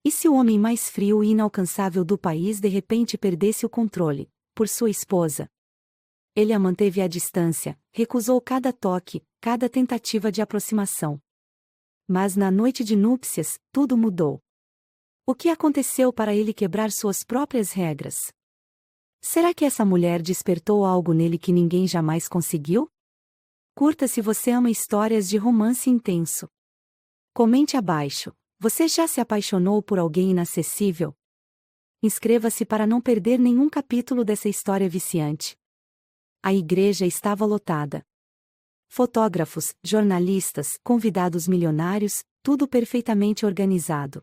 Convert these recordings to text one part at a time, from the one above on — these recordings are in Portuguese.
E se o homem mais frio e inalcançável do país de repente perdesse o controle, por sua esposa? Ele a manteve à distância, recusou cada toque, cada tentativa de aproximação. Mas na noite de núpcias, tudo mudou. O que aconteceu para ele quebrar suas próprias regras? Será que essa mulher despertou algo nele que ninguém jamais conseguiu? Curta se você ama histórias de romance intenso. Comente abaixo. Você já se apaixonou por alguém inacessível? Inscreva-se para não perder nenhum capítulo dessa história viciante. A igreja estava lotada. Fotógrafos, jornalistas, convidados milionários, tudo perfeitamente organizado.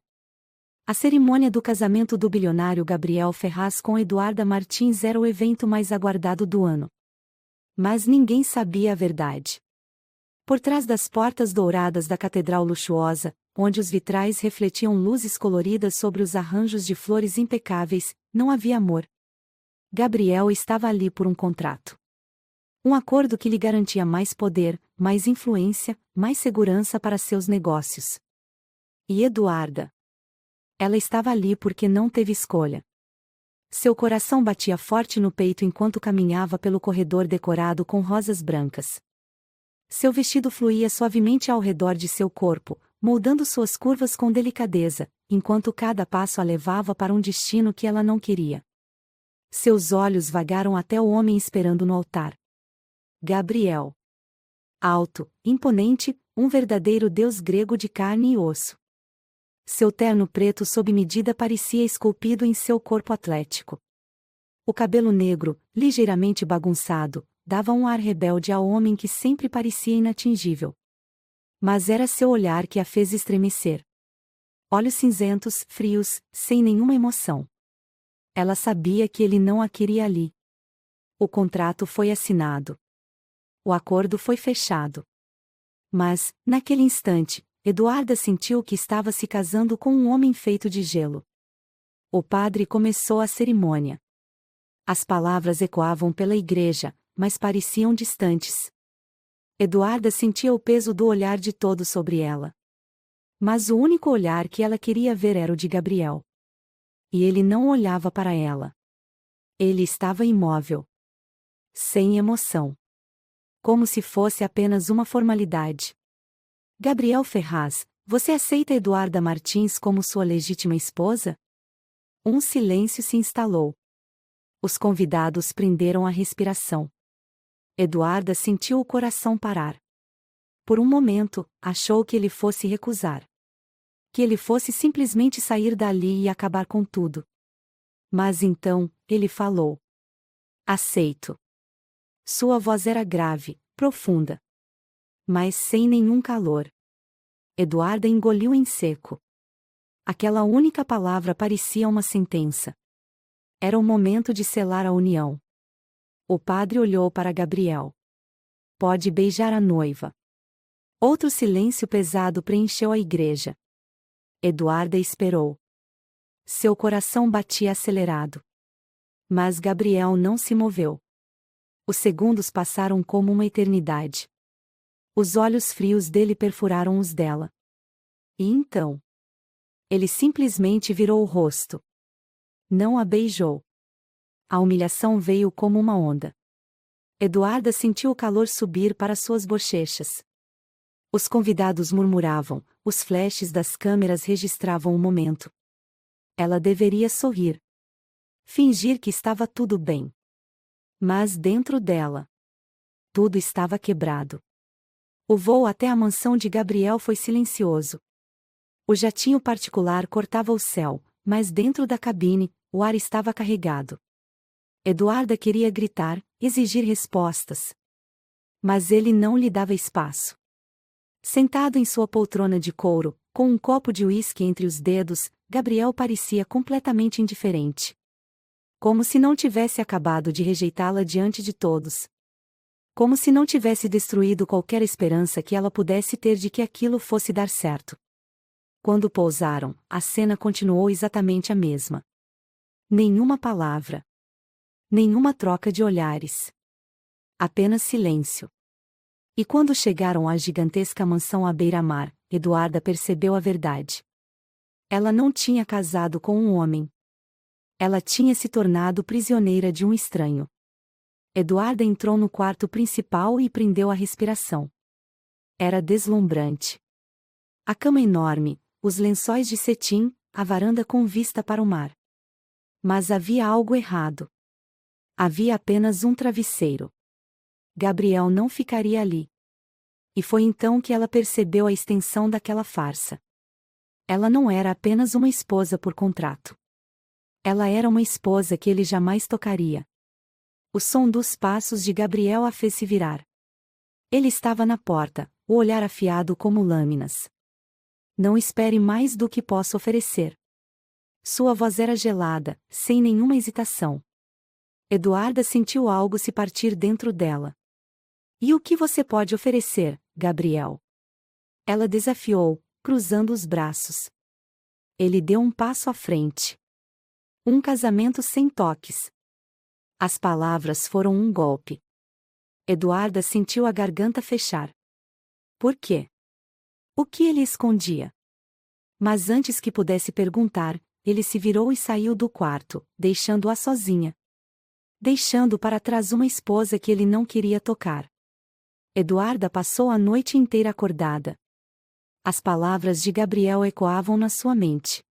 A cerimônia do casamento do bilionário Gabriel Ferraz com Eduarda Martins era o evento mais aguardado do ano. Mas ninguém sabia a verdade. Por trás das portas douradas da catedral luxuosa, onde os vitrais refletiam luzes coloridas sobre os arranjos de flores impecáveis, não havia amor. Gabriel estava ali por um contrato. Um acordo que lhe garantia mais poder, mais influência, mais segurança para seus negócios. E Eduarda? Ela estava ali porque não teve escolha. Seu coração batia forte no peito enquanto caminhava pelo corredor decorado com rosas brancas. Seu vestido fluía suavemente ao redor de seu corpo, moldando suas curvas com delicadeza, enquanto cada passo a levava para um destino que ela não queria. Seus olhos vagaram até o homem esperando no altar. Gabriel. Alto, imponente, um verdadeiro deus grego de carne e osso. Seu terno preto sob medida parecia esculpido em seu corpo atlético. O cabelo negro, ligeiramente bagunçado, dava um ar rebelde ao homem que sempre parecia inatingível. Mas era seu olhar que a fez estremecer. Olhos cinzentos, frios, sem nenhuma emoção. Ela sabia que ele não a queria ali. O contrato foi assinado. O acordo foi fechado. Mas, naquele instante, Eduarda sentiu que estava se casando com um homem feito de gelo. O padre começou a cerimônia. As palavras ecoavam pela igreja, mas pareciam distantes. Eduarda sentia o peso do olhar de todos sobre ela. Mas o único olhar que ela queria ver era o de Gabriel. E ele não olhava para ela. Ele estava imóvel. Sem emoção. Como se fosse apenas uma formalidade. Gabriel Ferraz, você aceita Eduarda Martins como sua legítima esposa? Um silêncio se instalou. Os convidados prenderam a respiração. Eduarda sentiu o coração parar. Por um momento, achou que ele fosse recusar. Que ele fosse simplesmente sair dali e acabar com tudo. Mas então, ele falou. Aceito. Sua voz era grave, profunda. Mas sem nenhum calor. Eduarda engoliu em seco. Aquela única palavra parecia uma sentença. Era o momento de selar a união. O padre olhou para Gabriel. Pode beijar a noiva. Outro silêncio pesado preencheu a igreja. Eduarda esperou. Seu coração batia acelerado. Mas Gabriel não se moveu. Os segundos passaram como uma eternidade. Os olhos frios dele perfuraram os dela. E então? Ele simplesmente virou o rosto. Não a beijou. A humilhação veio como uma onda. Eduarda sentiu o calor subir para suas bochechas. Os convidados murmuravam, os flashes das câmeras registravam o momento. Ela deveria sorrir. Fingir que estava tudo bem. Mas dentro dela, tudo estava quebrado. O voo até a mansão de Gabriel foi silencioso. O jatinho particular cortava o céu, mas dentro da cabine, o ar estava carregado. Eduarda queria gritar, exigir respostas. Mas ele não lhe dava espaço. Sentado em sua poltrona de couro, com um copo de uísque entre os dedos, Gabriel parecia completamente indiferente. Como se não tivesse acabado de rejeitá-la diante de todos. Como se não tivesse destruído qualquer esperança que ela pudesse ter de que aquilo fosse dar certo. Quando pousaram, a cena continuou exatamente a mesma. Nenhuma palavra. Nenhuma troca de olhares. Apenas silêncio. E quando chegaram à gigantesca mansão à beira-mar, Eduarda percebeu a verdade. Ela não tinha casado com um homem. Ela tinha se tornado prisioneira de um estranho. Eduarda entrou no quarto principal e prendeu a respiração. Era deslumbrante. A cama enorme, os lençóis de cetim, a varanda com vista para o mar. Mas havia algo errado. Havia apenas um travesseiro. Gabriel não ficaria ali. E foi então que ela percebeu a extensão daquela farsa. Ela não era apenas uma esposa por contrato. Ela era uma esposa que ele jamais tocaria. O som dos passos de Gabriel a fez se virar. Ele estava na porta, o olhar afiado como lâminas. Não espere mais do que posso oferecer. Sua voz era gelada, sem nenhuma hesitação. Eduarda sentiu algo se partir dentro dela. E o que você pode oferecer, Gabriel? Ela desafiou, cruzando os braços. Ele deu um passo à frente. Um casamento sem toques. As palavras foram um golpe. Eduarda sentiu a garganta fechar. Por quê? O que ele escondia? Mas antes que pudesse perguntar, ele se virou e saiu do quarto, deixando-a sozinha. Deixando para trás uma esposa que ele não queria tocar. Eduarda passou a noite inteira acordada. As palavras de Gabriel ecoavam na sua mente.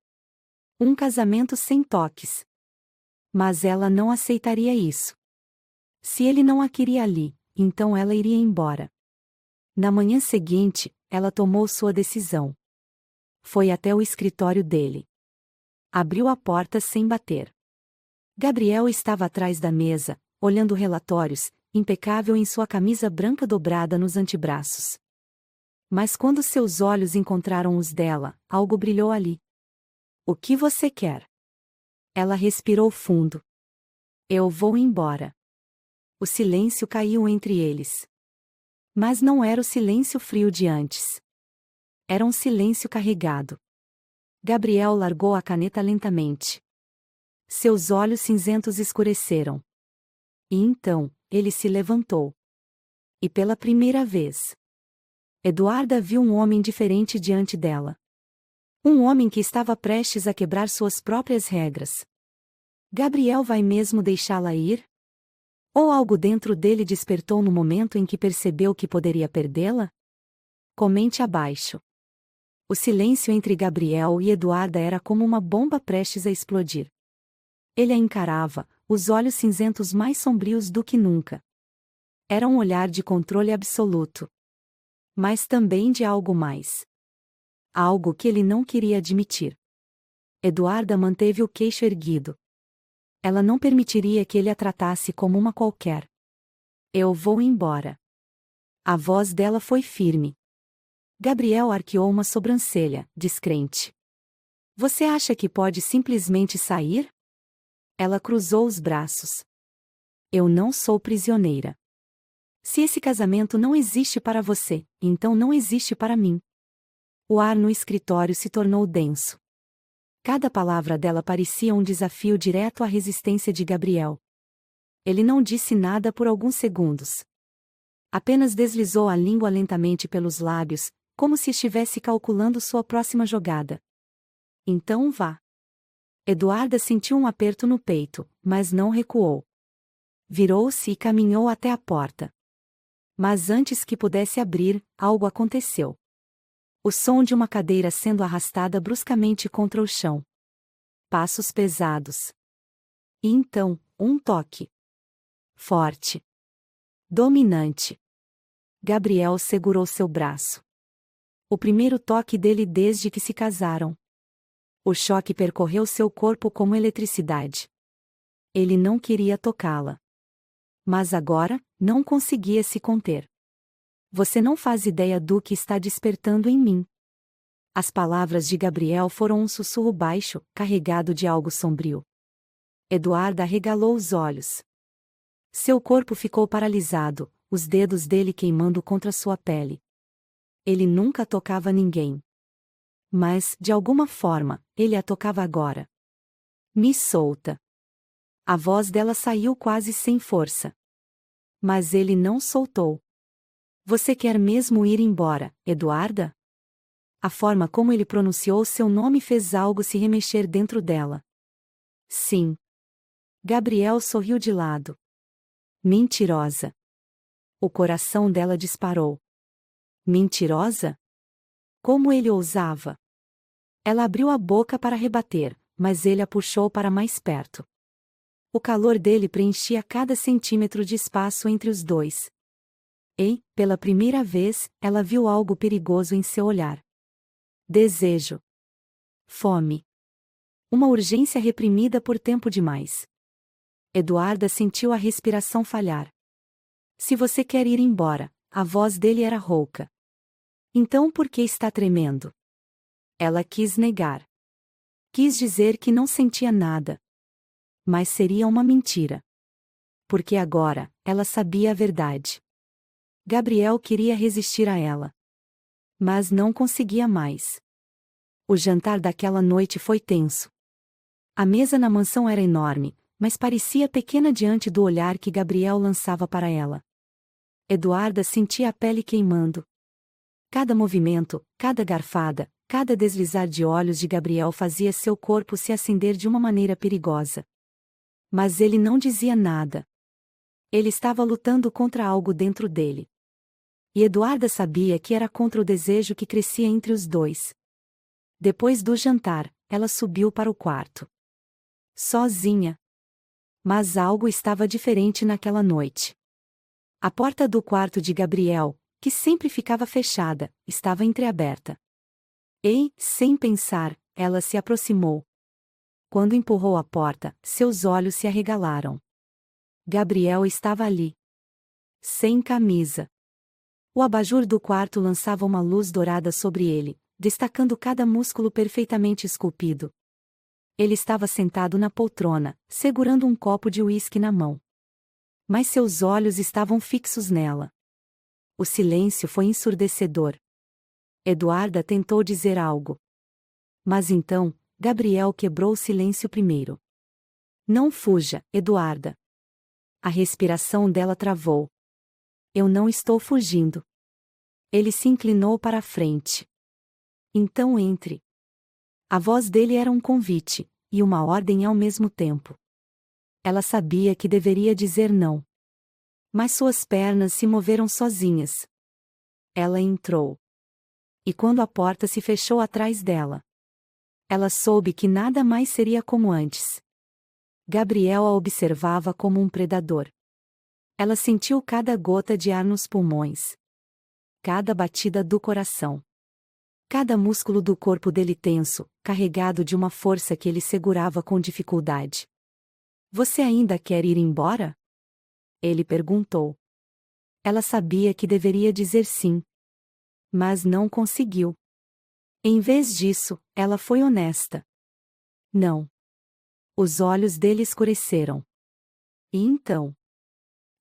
Um casamento sem toques. Mas ela não aceitaria isso. Se ele não a queria ali, então ela iria embora. Na manhã seguinte, ela tomou sua decisão. Foi até o escritório dele. Abriu a porta sem bater. Gabriel estava atrás da mesa, olhando relatórios, impecável em sua camisa branca dobrada nos antebraços. Mas quando seus olhos encontraram os dela, algo brilhou ali. O que você quer? Ela respirou fundo. Eu vou embora. O silêncio caiu entre eles. Mas não era o silêncio frio de antes. Era um silêncio carregado. Gabriel largou a caneta lentamente. Seus olhos cinzentos escureceram. E então, ele se levantou. E pela primeira vez, Eduarda viu um homem diferente diante dela. Um homem que estava prestes a quebrar suas próprias regras. Gabriel vai mesmo deixá-la ir? Ou algo dentro dele despertou no momento em que percebeu que poderia perdê-la? Comente abaixo. O silêncio entre Gabriel e Eduarda era como uma bomba prestes a explodir. Ele a encarava, os olhos cinzentos mais sombrios do que nunca. Era um olhar de controle absoluto. Mas também de algo mais. Algo que ele não queria admitir. Eduarda manteve o queixo erguido. Ela não permitiria que ele a tratasse como uma qualquer. Eu vou embora. A voz dela foi firme. Gabriel arqueou uma sobrancelha, descrente. Você acha que pode simplesmente sair? Ela cruzou os braços. Eu não sou prisioneira. Se esse casamento não existe para você, então não existe para mim. O ar no escritório se tornou denso. Cada palavra dela parecia um desafio direto à resistência de Gabriel. Ele não disse nada por alguns segundos. Apenas deslizou a língua lentamente pelos lábios, como se estivesse calculando sua próxima jogada. Então vá. Eduarda sentiu um aperto no peito, mas não recuou. Virou-se e caminhou até a porta. Mas antes que pudesse abrir, algo aconteceu. O som de uma cadeira sendo arrastada bruscamente contra o chão. Passos pesados. E então, um toque. Forte. Dominante. Gabriel segurou seu braço. O primeiro toque dele desde que se casaram. O choque percorreu seu corpo como eletricidade. Ele não queria tocá-la. Mas agora, não conseguia se conter. Você não faz ideia do que está despertando em mim. As palavras de Gabriel foram um sussurro baixo, carregado de algo sombrio. Eduarda arregalou os olhos. Seu corpo ficou paralisado, os dedos dele queimando contra sua pele. Ele nunca tocava ninguém. Mas, de alguma forma, ele a tocava agora. Me solta. A voz dela saiu quase sem força. Mas ele não soltou. Você quer mesmo ir embora, Eduarda? A forma como ele pronunciou seu nome fez algo se remexer dentro dela. Sim. Gabriel sorriu de lado. Mentirosa. O coração dela disparou. Mentirosa? Como ele ousava? Ela abriu a boca para rebater, mas ele a puxou para mais perto. O calor dele preenchia cada centímetro de espaço entre os dois. E, pela primeira vez, ela viu algo perigoso em seu olhar. Desejo. Fome. Uma urgência reprimida por tempo demais. Eduarda sentiu a respiração falhar. Se você quer ir embora, a voz dele era rouca. Então por que está tremendo? Ela quis negar. Quis dizer que não sentia nada. Mas seria uma mentira. Porque agora, ela sabia a verdade. Gabriel queria resistir a ela. Mas não conseguia mais. O jantar daquela noite foi tenso. A mesa na mansão era enorme, mas parecia pequena diante do olhar que Gabriel lançava para ela. Eduarda sentia a pele queimando. Cada movimento, cada garfada, cada deslizar de olhos de Gabriel fazia seu corpo se acender de uma maneira perigosa. Mas ele não dizia nada. Ele estava lutando contra algo dentro dele. E Eduarda sabia que era contra o desejo que crescia entre os dois. Depois do jantar, ela subiu para o quarto. Sozinha. Mas algo estava diferente naquela noite. A porta do quarto de Gabriel, que sempre ficava fechada, estava entreaberta. E, sem pensar, ela se aproximou. Quando empurrou a porta, seus olhos se arregalaram. Gabriel estava ali. Sem camisa. O abajur do quarto lançava uma luz dourada sobre ele, destacando cada músculo perfeitamente esculpido. Ele estava sentado na poltrona, segurando um copo de uísque na mão. Mas seus olhos estavam fixos nela. O silêncio foi ensurdecedor. Eduarda tentou dizer algo. Mas então, Gabriel quebrou o silêncio primeiro. Não fuja, Eduarda. A respiração dela travou. Eu não estou fugindo. Ele se inclinou para a frente. Então entre. A voz dele era um convite, e uma ordem ao mesmo tempo. Ela sabia que deveria dizer não. Mas suas pernas se moveram sozinhas. Ela entrou. E quando a porta se fechou atrás dela, ela soube que nada mais seria como antes. Gabriel a observava como um predador. Ela sentiu cada gota de ar nos pulmões. Cada batida do coração. Cada músculo do corpo dele tenso, carregado de uma força que ele segurava com dificuldade. Você ainda quer ir embora? Ele perguntou. Ela sabia que deveria dizer sim. Mas não conseguiu. Em vez disso, ela foi honesta. Não. Os olhos dele escureceram. E então?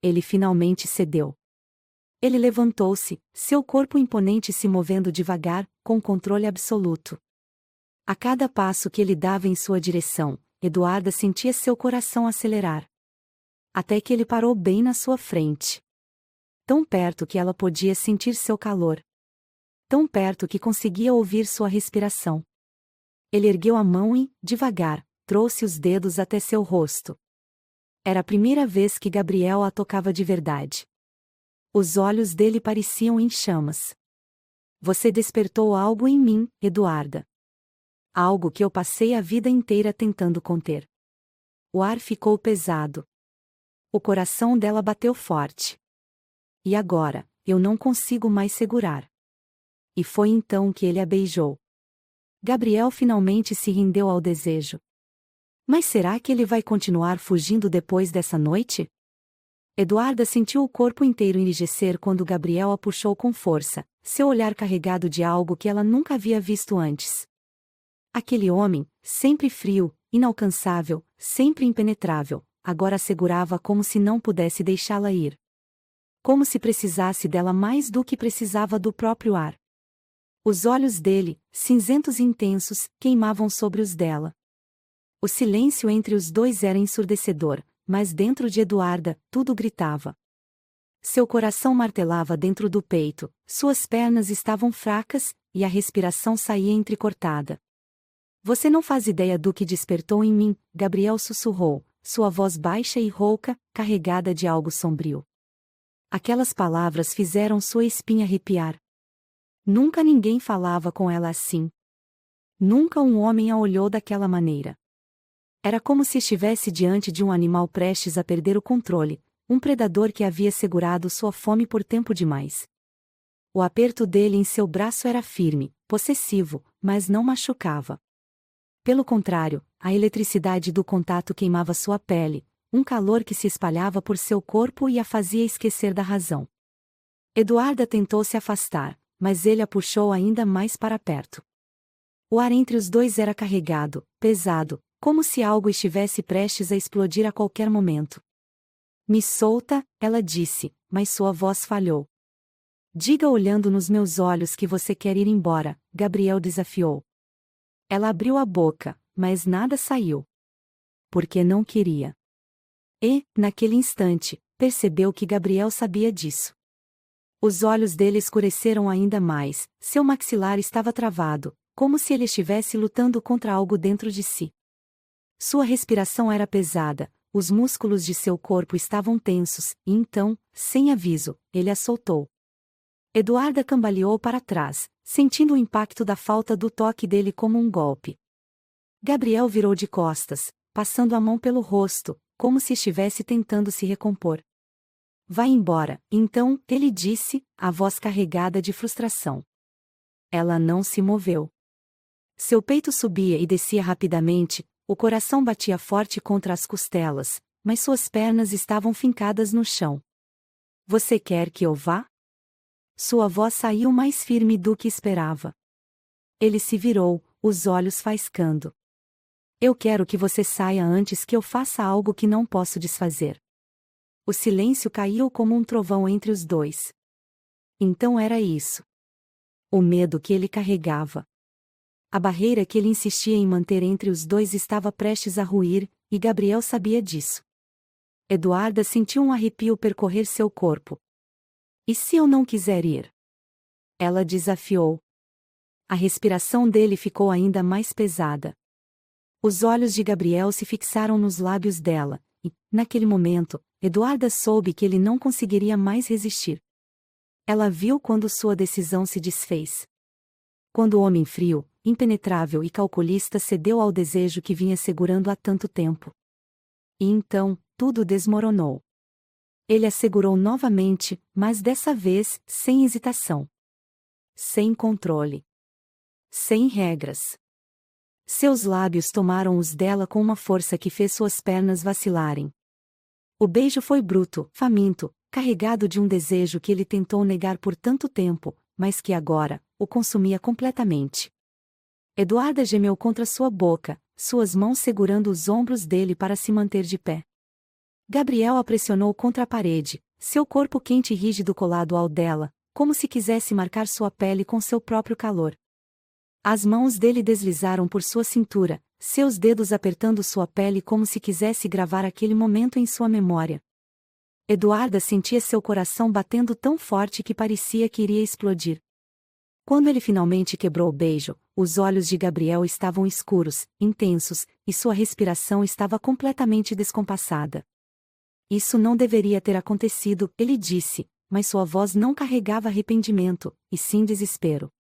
Ele finalmente cedeu. Ele levantou-se, seu corpo imponente se movendo devagar, com controle absoluto. A cada passo que ele dava em sua direção, Eduarda sentia seu coração acelerar. Até que ele parou bem na sua frente. Tão perto que ela podia sentir seu calor. Tão perto que conseguia ouvir sua respiração. Ele ergueu a mão e, devagar, trouxe os dedos até seu rosto. Era a primeira vez que Gabriel a tocava de verdade. Os olhos dele pareciam em chamas. Você despertou algo em mim, Eduarda. Algo que eu passei a vida inteira tentando conter. O ar ficou pesado. O coração dela bateu forte. E agora, eu não consigo mais segurar. E foi então que ele a beijou. Gabriel finalmente se rendeu ao desejo. Mas será que ele vai continuar fugindo depois dessa noite? Eduarda sentiu o corpo inteiro enrijecer quando Gabriel a puxou com força, seu olhar carregado de algo que ela nunca havia visto antes. Aquele homem, sempre frio, inalcançável, sempre impenetrável, agora a segurava como se não pudesse deixá-la ir. Como se precisasse dela mais do que precisava do próprio ar. Os olhos dele, cinzentos e intensos, queimavam sobre os dela. O silêncio entre os dois era ensurdecedor, mas dentro de Eduarda, tudo gritava. Seu coração martelava dentro do peito, suas pernas estavam fracas, e a respiração saía entrecortada. Você não faz ideia do que despertou em mim, Gabriel sussurrou, sua voz baixa e rouca, carregada de algo sombrio. Aquelas palavras fizeram sua espinha arrepiar. Nunca ninguém falava com ela assim. Nunca um homem a olhou daquela maneira. Era como se estivesse diante de um animal prestes a perder o controle, um predador que havia segurado sua fome por tempo demais. O aperto dele em seu braço era firme, possessivo, mas não machucava. Pelo contrário, a eletricidade do contato queimava sua pele, um calor que se espalhava por seu corpo e a fazia esquecer da razão. Eduarda tentou se afastar, mas ele a puxou ainda mais para perto. O ar entre os dois era carregado, pesado, como se algo estivesse prestes a explodir a qualquer momento. Me solta, ela disse, mas sua voz falhou. Diga olhando nos meus olhos que você quer ir embora, Gabriel desafiou. Ela abriu a boca, mas nada saiu. Porque não queria. E, naquele instante, percebeu que Gabriel sabia disso. Os olhos dele escureceram ainda mais, seu maxilar estava travado, como se ele estivesse lutando contra algo dentro de si. Sua respiração era pesada, os músculos de seu corpo estavam tensos, e então, sem aviso, ele a soltou. Eduarda cambaleou para trás, sentindo o impacto da falta do toque dele como um golpe. Gabriel virou de costas, passando a mão pelo rosto, como se estivesse tentando se recompor. Vá embora, então, ele disse, a voz carregada de frustração. Ela não se moveu. Seu peito subia e descia rapidamente, o coração batia forte contra as costelas, mas suas pernas estavam fincadas no chão. Você quer que eu vá? Sua voz saiu mais firme do que esperava. Ele se virou, os olhos faiscando. Eu quero que você saia antes que eu faça algo que não posso desfazer. O silêncio caiu como um trovão entre os dois. Então era isso. O medo que ele carregava. A barreira que ele insistia em manter entre os dois estava prestes a ruir, e Gabriel sabia disso. Eduarda sentiu um arrepio percorrer seu corpo. E se eu não quiser ir? Ela desafiou. A respiração dele ficou ainda mais pesada. Os olhos de Gabriel se fixaram nos lábios dela, e, naquele momento, Eduarda soube que ele não conseguiria mais resistir. Ela viu quando sua decisão se desfez. Quando o homem frio, impenetrável e calculista cedeu ao desejo que vinha segurando há tanto tempo. E então, tudo desmoronou. Ele a segurou novamente, mas dessa vez, sem hesitação. Sem controle. Sem regras. Seus lábios tomaram os dela com uma força que fez suas pernas vacilarem. O beijo foi bruto, faminto, carregado de um desejo que ele tentou negar por tanto tempo, mas que agora, o consumia completamente. Eduarda gemeu contra sua boca, suas mãos segurando os ombros dele para se manter de pé. Gabriel a pressionou contra a parede, seu corpo quente e rígido colado ao dela, como se quisesse marcar sua pele com seu próprio calor. As mãos dele deslizaram por sua cintura, seus dedos apertando sua pele como se quisesse gravar aquele momento em sua memória. Eduarda sentia seu coração batendo tão forte que parecia que iria explodir. Quando ele finalmente quebrou o beijo, os olhos de Gabriel estavam escuros, intensos, e sua respiração estava completamente descompassada. Isso não deveria ter acontecido, ele disse, mas sua voz não carregava arrependimento, e sim desespero.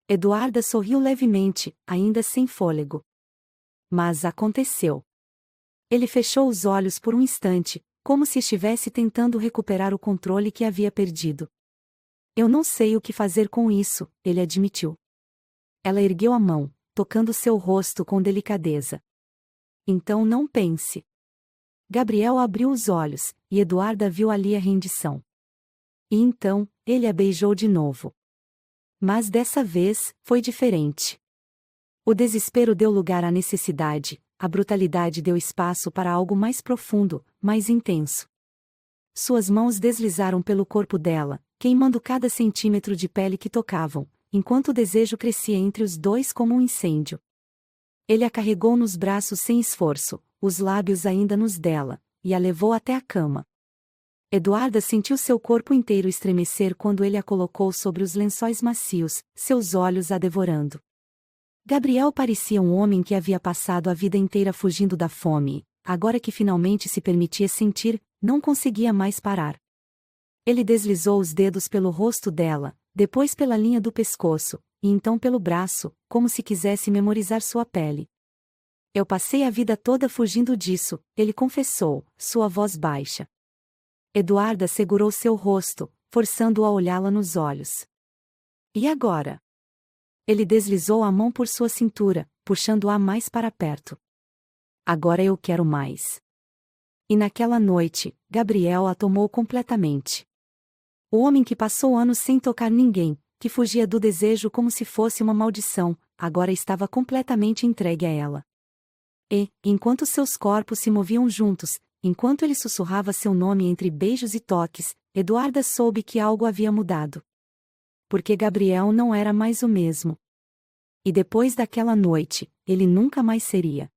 Eduarda sorriu levemente, ainda sem fôlego. Mas aconteceu. Ele fechou os olhos por um instante, como se estivesse tentando recuperar o controle que havia perdido. Eu não sei o que fazer com isso, ele admitiu. Ela ergueu a mão, tocando seu rosto com delicadeza. Então não pense. Gabriel abriu os olhos, e Eduarda viu ali a rendição. E então, ele a beijou de novo. Mas dessa vez, foi diferente. O desespero deu lugar à necessidade, a brutalidade deu espaço para algo mais profundo, mais intenso. Suas mãos deslizaram pelo corpo dela, queimando cada centímetro de pele que tocavam, enquanto o desejo crescia entre os dois como um incêndio. Ele a carregou nos braços sem esforço, os lábios ainda nos dela, e a levou até a cama. Eduarda sentiu seu corpo inteiro estremecer quando ele a colocou sobre os lençóis macios, seus olhos a devorando. Gabriel parecia um homem que havia passado a vida inteira fugindo da fome, e, agora que finalmente se permitia sentir, não conseguia mais parar. Ele deslizou os dedos pelo rosto dela, depois pela linha do pescoço, e então pelo braço, como se quisesse memorizar sua pele. Eu passei a vida toda fugindo disso, ele confessou, sua voz baixa. Eduarda segurou seu rosto, forçando-o a olhá-la nos olhos. E agora? Ele deslizou a mão por sua cintura, puxando-a mais para perto. Agora eu quero mais. E naquela noite, Gabriel a tomou completamente. O homem que passou anos sem tocar ninguém, que fugia do desejo como se fosse uma maldição, agora estava completamente entregue a ela. E, enquanto seus corpos se moviam juntos, enquanto ele sussurrava seu nome entre beijos e toques, Eduarda soube que algo havia mudado. Porque Gabriel não era mais o mesmo. E depois daquela noite, ele nunca mais seria.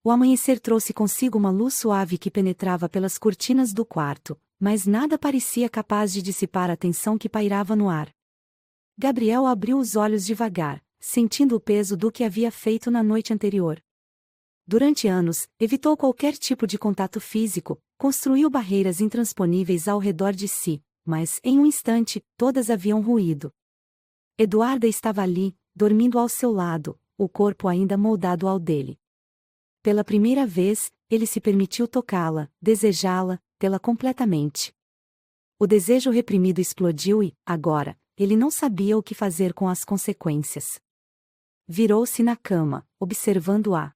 O amanhecer trouxe consigo uma luz suave que penetrava pelas cortinas do quarto, mas nada parecia capaz de dissipar a tensão que pairava no ar. Gabriel abriu os olhos devagar, sentindo o peso do que havia feito na noite anterior. Durante anos, evitou qualquer tipo de contato físico, construiu barreiras intransponíveis ao redor de si, mas, em um instante, todas haviam ruído. Eduarda estava ali, dormindo ao seu lado, o corpo ainda moldado ao dele. Pela primeira vez, ele se permitiu tocá-la, desejá-la, tê-la completamente. O desejo reprimido explodiu e, agora, ele não sabia o que fazer com as consequências. Virou-se na cama, observando-a.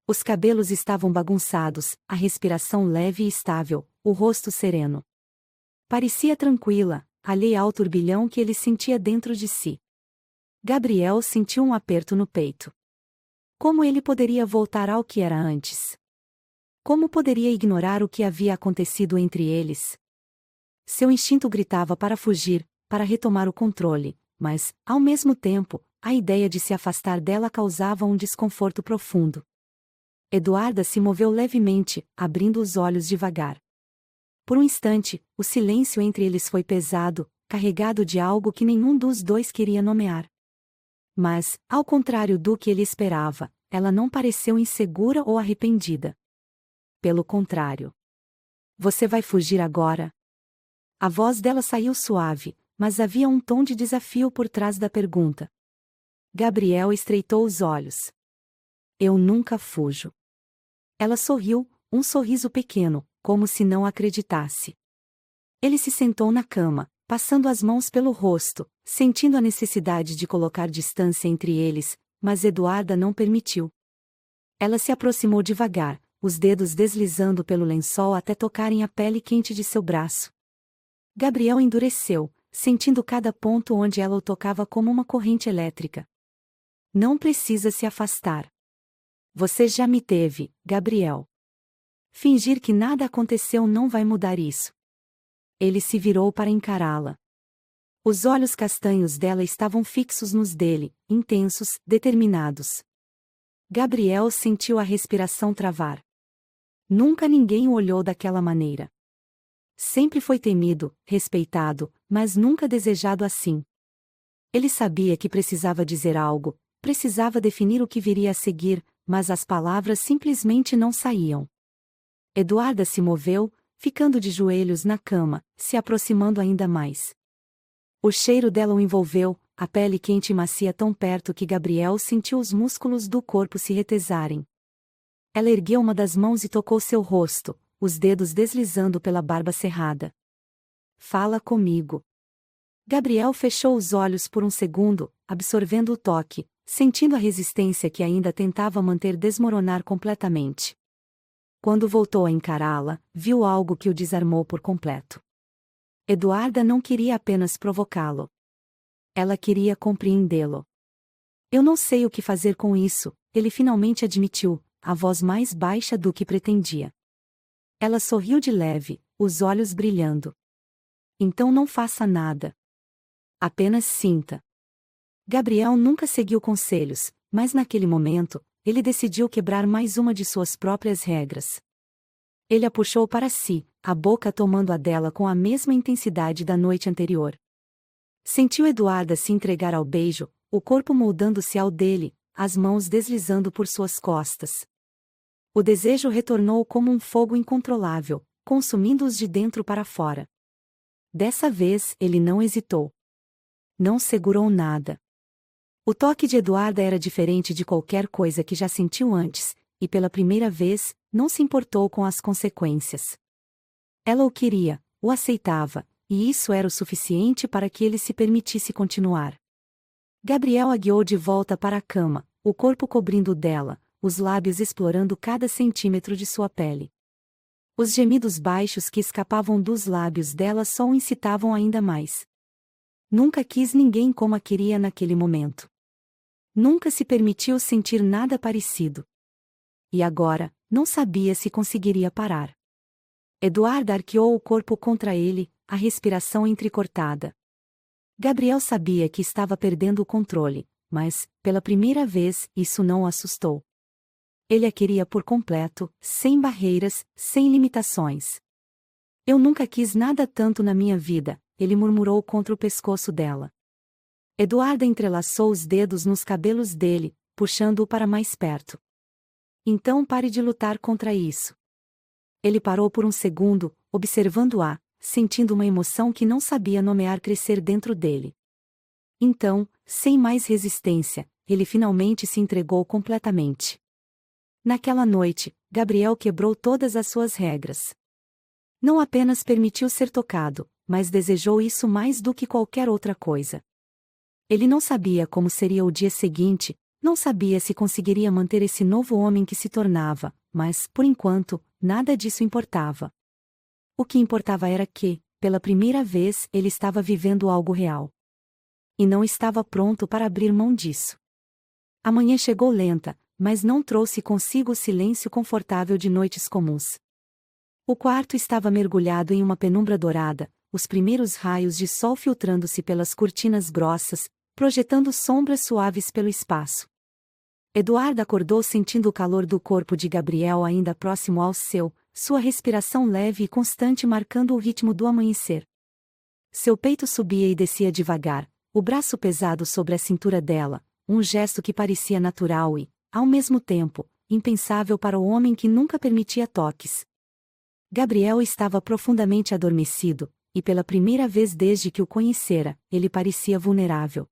Os cabelos estavam bagunçados, a respiração leve e estável, o rosto sereno. Parecia tranquila, alheia ao turbilhão que ele sentia dentro de si. Gabriel sentiu um aperto no peito. Como ele poderia voltar ao que era antes? Como poderia ignorar o que havia acontecido entre eles? Seu instinto gritava para fugir, para retomar o controle, mas, ao mesmo tempo, a ideia de se afastar dela causava um desconforto profundo. Eduarda se moveu levemente, abrindo os olhos devagar. Por um instante, o silêncio entre eles foi pesado, carregado de algo que nenhum dos dois queria nomear. Mas, ao contrário do que ele esperava, ela não pareceu insegura ou arrependida. Pelo contrário. Você vai fugir agora? A voz dela saiu suave, mas havia um tom de desafio por trás da pergunta. Gabriel estreitou os olhos. Eu nunca fujo. Ela sorriu, um sorriso pequeno, como se não acreditasse. Ele se sentou na cama, passando as mãos pelo rosto, sentindo a necessidade de colocar distância entre eles, mas Eduarda não permitiu. Ela se aproximou devagar, os dedos deslizando pelo lençol até tocarem a pele quente de seu braço. Gabriel endureceu, sentindo cada ponto onde ela o tocava como uma corrente elétrica. Não precisa se afastar. Você já me teve, Gabriel. Fingir que nada aconteceu não vai mudar isso. Ele se virou para encará-la. Os olhos castanhos dela estavam fixos nos dele, intensos, determinados. Gabriel sentiu a respiração travar. Nunca ninguém o olhou daquela maneira. Sempre foi temido, respeitado, mas nunca desejado assim. Ele sabia que precisava dizer algo, precisava definir o que viria a seguir, mas as palavras simplesmente não saíam. Eduarda se moveu, ficando de joelhos na cama, se aproximando ainda mais. O cheiro dela o envolveu, a pele quente e macia tão perto que Gabriel sentiu os músculos do corpo se retesarem. Ela ergueu uma das mãos e tocou seu rosto, os dedos deslizando pela barba cerrada. Fala comigo. Gabriel fechou os olhos por um segundo, absorvendo o toque, sentindo a resistência que ainda tentava manter desmoronar completamente. Quando voltou a encará-la, viu algo que o desarmou por completo. Eduarda não queria apenas provocá-lo. Ela queria compreendê-lo. Eu não sei o que fazer com isso, ele finalmente admitiu, a voz mais baixa do que pretendia. Ela sorriu de leve, os olhos brilhando. Então não faça nada. Apenas sinta. Gabriel nunca seguiu conselhos, mas naquele momento, ele decidiu quebrar mais uma de suas próprias regras. Ele a puxou para si, a boca tomando a dela com a mesma intensidade da noite anterior. Sentiu Eduarda se entregar ao beijo, o corpo moldando-se ao dele, as mãos deslizando por suas costas. O desejo retornou como um fogo incontrolável, consumindo-os de dentro para fora. Dessa vez ele não hesitou. Não segurou nada. O toque de Eduarda era diferente de qualquer coisa que já sentiu antes, e pela primeira vez, não se importou com as consequências. Ela o queria, o aceitava, e isso era o suficiente para que ele se permitisse continuar. Gabriel a guiou de volta para a cama, o corpo cobrindo dela, os lábios explorando cada centímetro de sua pele. Os gemidos baixos que escapavam dos lábios dela só o incitavam ainda mais. Nunca quis ninguém como a queria naquele momento. Nunca se permitiu sentir nada parecido. E agora, não sabia se conseguiria parar. Eduarda arqueou o corpo contra ele, a respiração entrecortada. Gabriel sabia que estava perdendo o controle, mas, pela primeira vez, isso não o assustou. Ele a queria por completo, sem barreiras, sem limitações. Eu nunca quis nada tanto na minha vida, ele murmurou contra o pescoço dela. Eduarda entrelaçou os dedos nos cabelos dele, puxando-o para mais perto. Então pare de lutar contra isso. Ele parou por um segundo, observando-a, sentindo uma emoção que não sabia nomear crescer dentro dele. Então, sem mais resistência, ele finalmente se entregou completamente. Naquela noite, Gabriel quebrou todas as suas regras. Não apenas permitiu ser tocado, mas desejou isso mais do que qualquer outra coisa. Ele não sabia como seria o dia seguinte, não sabia se conseguiria manter esse novo homem que se tornava, mas, por enquanto, nada disso importava. O que importava era que, pela primeira vez, ele estava vivendo algo real. E não estava pronto para abrir mão disso. A manhã chegou lenta, mas não trouxe consigo o silêncio confortável de noites comuns. O quarto estava mergulhado em uma penumbra dourada, os primeiros raios de sol filtrando-se pelas cortinas grossas, projetando sombras suaves pelo espaço. Eduarda acordou sentindo o calor do corpo de Gabriel ainda próximo ao seu, sua respiração leve e constante marcando o ritmo do amanhecer. Seu peito subia e descia devagar, o braço pesado sobre a cintura dela, um gesto que parecia natural e, ao mesmo tempo, impensável para o homem que nunca permitia toques. Gabriel estava profundamente adormecido, e pela primeira vez desde que o conhecera, ele parecia vulnerável.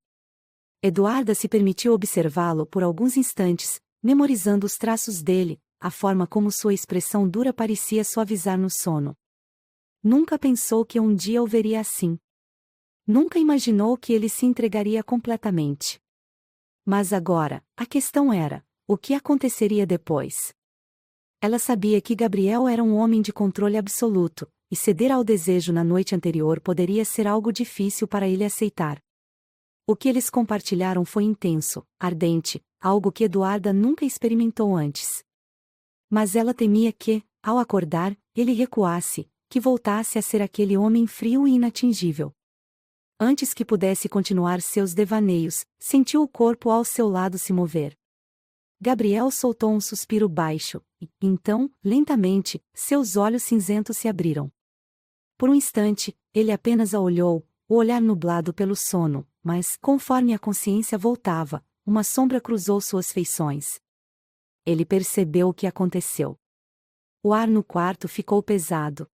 Eduarda se permitiu observá-lo por alguns instantes, memorizando os traços dele, a forma como sua expressão dura parecia suavizar no sono. Nunca pensou que um dia o veria assim. Nunca imaginou que ele se entregaria completamente. Mas agora, a questão era, o que aconteceria depois? Ela sabia que Gabriel era um homem de controle absoluto, e ceder ao desejo na noite anterior poderia ser algo difícil para ele aceitar. O que eles compartilharam foi intenso, ardente, algo que Eduarda nunca experimentou antes. Mas ela temia que, ao acordar, ele recuasse, que voltasse a ser aquele homem frio e inatingível. Antes que pudesse continuar seus devaneios, sentiu o corpo ao seu lado se mover. Gabriel soltou um suspiro baixo, e, então, lentamente, seus olhos cinzentos se abriram. Por um instante, ele apenas a olhou, o olhar nublado pelo sono, mas, conforme a consciência voltava, uma sombra cruzou suas feições. Ele percebeu o que aconteceu. O ar no quarto ficou pesado.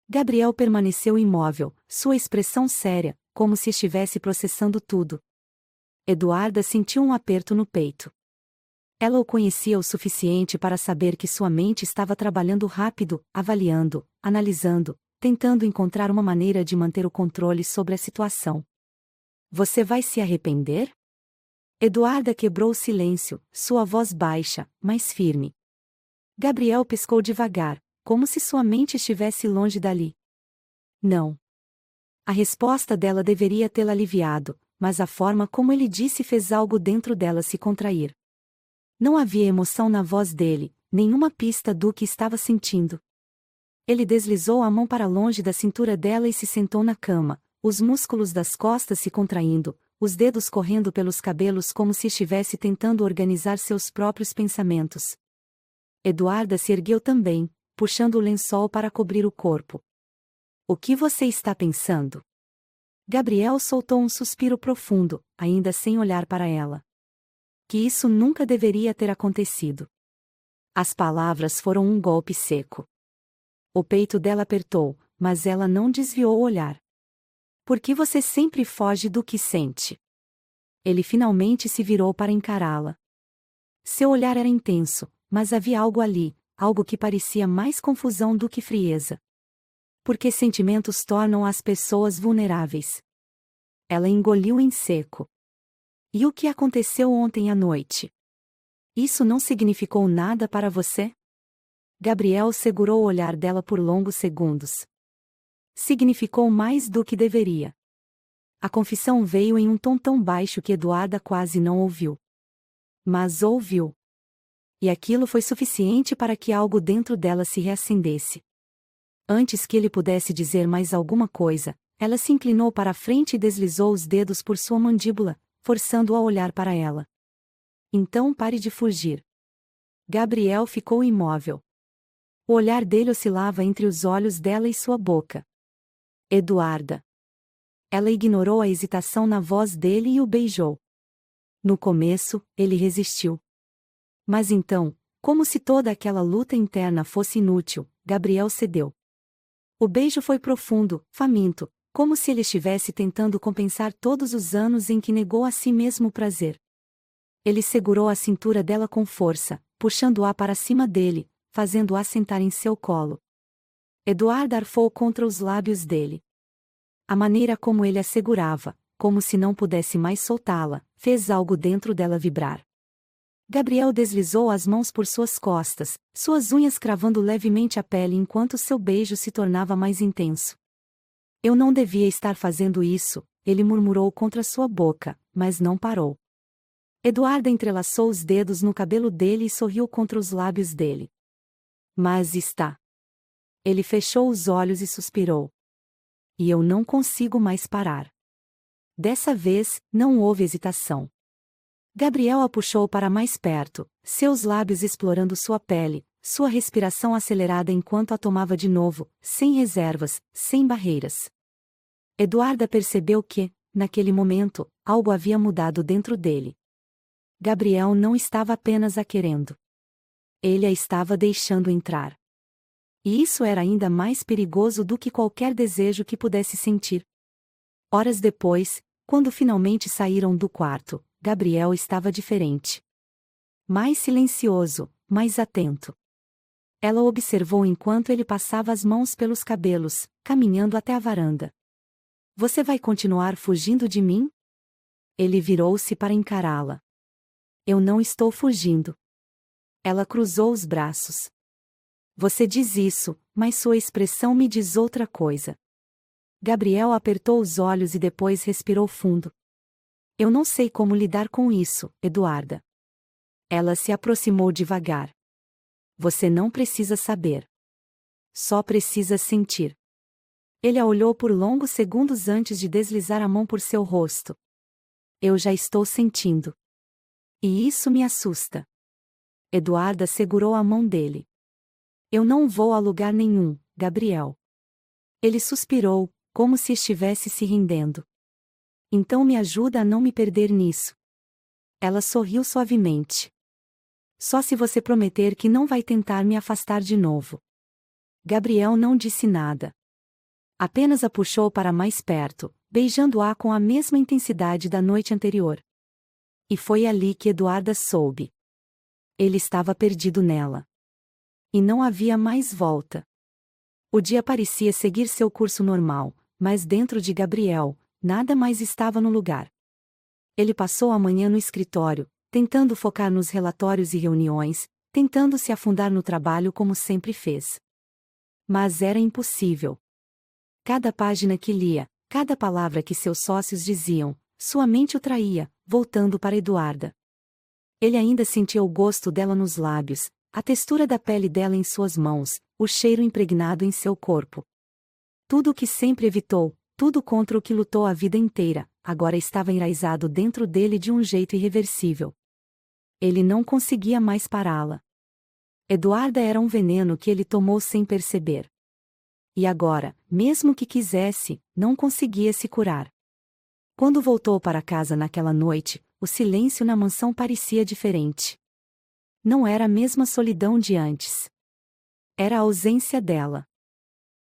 Gabriel permaneceu imóvel, sua expressão séria, como se estivesse processando tudo. Eduarda sentiu um aperto no peito. Ela o conhecia o suficiente para saber que sua mente estava trabalhando rápido, avaliando, analisando, tentando encontrar uma maneira de manter o controle sobre a situação. Você vai se arrepender? Eduarda quebrou o silêncio, sua voz baixa, mas firme. Gabriel piscou devagar, como se sua mente estivesse longe dali. Não. A resposta dela deveria tê-la aliviado, mas a forma como ele disse fez algo dentro dela se contrair. Não havia emoção na voz dele, nenhuma pista do que estava sentindo. Ele deslizou a mão para longe da cintura dela e se sentou na cama, os músculos das costas se contraindo, os dedos correndo pelos cabelos como se estivesse tentando organizar seus próprios pensamentos. Eduarda se ergueu também, puxando o lençol para cobrir o corpo. O que você está pensando? Gabriel soltou um suspiro profundo, ainda sem olhar para ela. Que isso nunca deveria ter acontecido. As palavras foram um golpe seco. O peito dela apertou, mas ela não desviou o olhar. Por que você sempre foge do que sente? Ele finalmente se virou para encará-la. Seu olhar era intenso, mas havia algo ali, algo que parecia mais confusão do que frieza. Porque sentimentos tornam as pessoas vulneráveis. Ela engoliu em seco. E o que aconteceu ontem à noite? Isso não significou nada para você? Gabriel segurou o olhar dela por longos segundos. Significou mais do que deveria. A confissão veio em um tom tão baixo que Eduarda quase não ouviu. Mas ouviu. E aquilo foi suficiente para que algo dentro dela se reacendesse. Antes que ele pudesse dizer mais alguma coisa, ela se inclinou para a frente e deslizou os dedos por sua mandíbula, forçando-o a olhar para ela. Então pare de fugir. Gabriel ficou imóvel. O olhar dele oscilava entre os olhos dela e sua boca. Eduarda. Ela ignorou a hesitação na voz dele e o beijou. No começo, ele resistiu. Mas então, como se toda aquela luta interna fosse inútil, Gabriel cedeu. O beijo foi profundo, faminto, como se ele estivesse tentando compensar todos os anos em que negou a si mesmo o prazer. Ele segurou a cintura dela com força, puxando-a para cima dele, fazendo-a sentar em seu colo. Eduarda arfou contra os lábios dele. A maneira como ele a segurava, como se não pudesse mais soltá-la, fez algo dentro dela vibrar. Gabriel deslizou as mãos por suas costas, suas unhas cravando levemente a pele enquanto seu beijo se tornava mais intenso. Eu não devia estar fazendo isso, ele murmurou contra sua boca, mas não parou. Eduarda entrelaçou os dedos no cabelo dele e sorriu contra os lábios dele. Mas está. Ele fechou os olhos e suspirou. E eu não consigo mais parar. Dessa vez, não houve hesitação. Gabriel a puxou para mais perto, seus lábios explorando sua pele, sua respiração acelerada enquanto a tomava de novo, sem reservas, sem barreiras. Eduarda percebeu que, naquele momento, algo havia mudado dentro dele. Gabriel não estava apenas a querendo. Ele a estava deixando entrar. E isso era ainda mais perigoso do que qualquer desejo que pudesse sentir. Horas depois, quando finalmente saíram do quarto, Gabriel estava diferente. Mais silencioso, mais atento. Ela o observou enquanto ele passava as mãos pelos cabelos, caminhando até a varanda. Você vai continuar fugindo de mim? Ele virou-se para encará-la. Eu não estou fugindo. Ela cruzou os braços. Você diz isso, mas sua expressão me diz outra coisa. Gabriel apertou os olhos e depois respirou fundo. Eu não sei como lidar com isso, Eduarda. Ela se aproximou devagar. Você não precisa saber. Só precisa sentir. Ele a olhou por longos segundos antes de deslizar a mão por seu rosto. Eu já estou sentindo. E isso me assusta. Eduarda segurou a mão dele. Eu não vou a lugar nenhum, Gabriel. Ele suspirou, como se estivesse se rendendo. Então me ajuda a não me perder nisso. Ela sorriu suavemente. Só se você prometer que não vai tentar me afastar de novo. Gabriel não disse nada. Apenas a puxou para mais perto, beijando-a com a mesma intensidade da noite anterior. E foi ali que Eduarda soube. Ele estava perdido nela. E não havia mais volta. O dia parecia seguir seu curso normal, mas dentro de Gabriel, nada mais estava no lugar. Ele passou a manhã no escritório, tentando focar nos relatórios e reuniões, tentando se afundar no trabalho como sempre fez. Mas era impossível. Cada página que lia, cada palavra que seus sócios diziam, sua mente o traía, voltando para Eduarda. Ele ainda sentia o gosto dela nos lábios, a textura da pele dela em suas mãos, o cheiro impregnado em seu corpo. Tudo o que sempre evitou, tudo contra o que lutou a vida inteira, agora estava enraizado dentro dele de um jeito irreversível. Ele não conseguia mais pará-la. Eduarda era um veneno que ele tomou sem perceber. E agora, mesmo que quisesse, não conseguia se curar. Quando voltou para casa naquela noite, o silêncio na mansão parecia diferente. Não era a mesma solidão de antes. Era a ausência dela.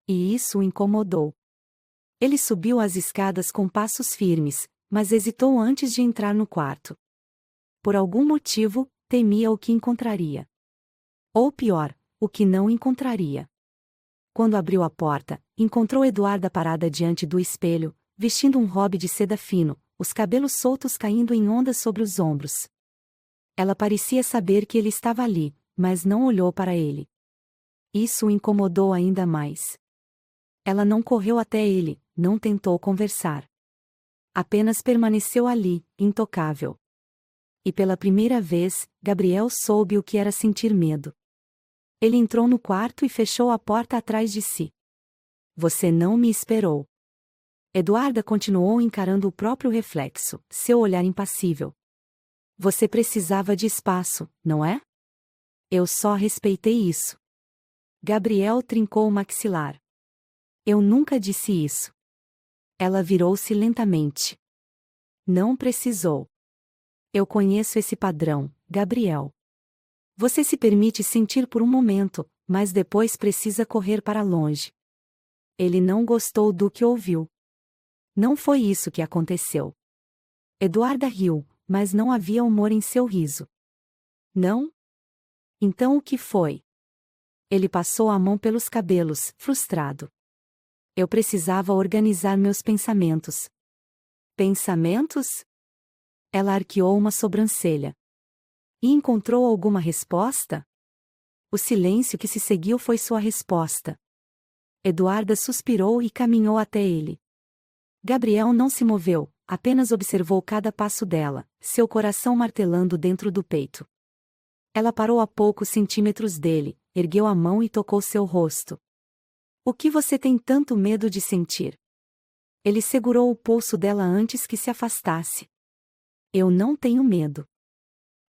E isso o incomodou. Ele subiu as escadas com passos firmes, mas hesitou antes de entrar no quarto. Por algum motivo, temia o que encontraria. Ou pior, o que não encontraria. Quando abriu a porta, encontrou Eduarda parada diante do espelho, vestindo um robe de seda fino, os cabelos soltos caindo em ondas sobre os ombros. Ela parecia saber que ele estava ali, mas não olhou para ele. Isso o incomodou ainda mais. Ela não correu até ele, não tentou conversar. Apenas permaneceu ali, intocável. E pela primeira vez, Gabriel soube o que era sentir medo. Ele entrou no quarto e fechou a porta atrás de si. Você não me esperou. Eduarda continuou encarando o próprio reflexo, seu olhar impassível. Você precisava de espaço, não é? Eu só respeitei isso. Gabriel trincou o maxilar. Eu nunca disse isso. Ela virou-se lentamente. Não precisou. Eu conheço esse padrão, Gabriel. Você se permite sentir por um momento, mas depois precisa correr para longe. Ele não gostou do que ouviu. Não foi isso que aconteceu. Eduarda riu, mas não havia humor em seu riso. Não? Então o que foi? Ele passou a mão pelos cabelos, frustrado. Eu precisava organizar meus pensamentos. Pensamentos? Ela arqueou uma sobrancelha. E encontrou alguma resposta? O silêncio que se seguiu foi sua resposta. Eduarda suspirou e caminhou até ele. Gabriel não se moveu, apenas observou cada passo dela, seu coração martelando dentro do peito. Ela parou a poucos centímetros dele, ergueu a mão e tocou seu rosto. O que você tem tanto medo de sentir? Ele segurou o pulso dela antes que se afastasse. Eu não tenho medo.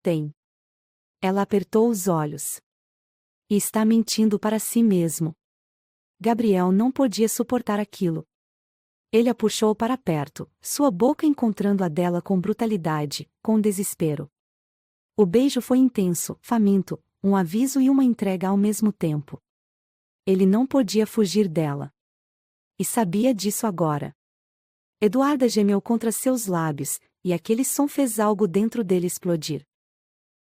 Tem. Ela apertou os olhos. E está mentindo para si mesmo. Gabriel não podia suportar aquilo. Ele a puxou para perto, sua boca encontrando a dela com brutalidade, com desespero. O beijo foi intenso, faminto, um aviso e uma entrega ao mesmo tempo. Ele não podia fugir dela. E sabia disso agora. Eduarda gemeu contra seus lábios, e aquele som fez algo dentro dele explodir.